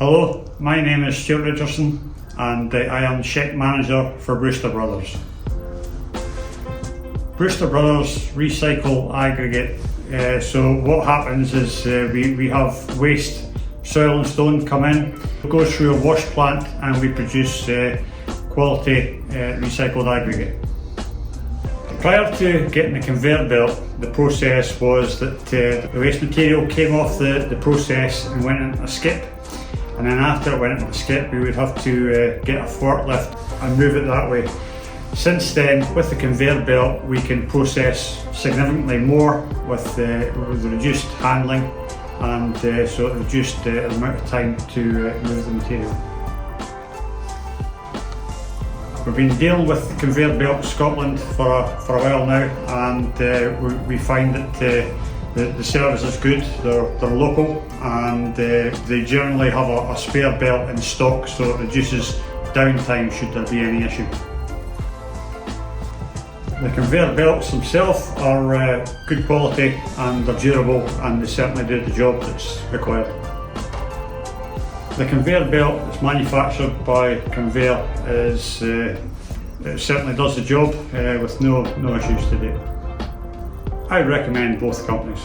Hello, my name is Stuart Richardson and I am Shed Manager for Brewster Brothers. Brewster Brothers recycle aggregate. So what happens is we have waste, soil and stone come in, it goes through a wash plant and we produce quality recycled aggregate. Prior to getting the conveyor belt, the process was that the waste material came off the process and went into a skip, and then after it went into the skip we would have to get a forklift and move it that way. Since then, with the conveyor belt we can process significantly more with reduced handling, and so it reduced the amount of time to move the material. We've been dealing with the conveyor belt in Scotland for a while now, and we find that the service is good. They're local, and they generally have a spare belt in stock, so it reduces downtime should there be any issue. The conveyor belts themselves are good quality and they're durable, and they certainly do the job that's required. The conveyor belt that's manufactured by Coveya it certainly does the job with no issues to date. I recommend both companies.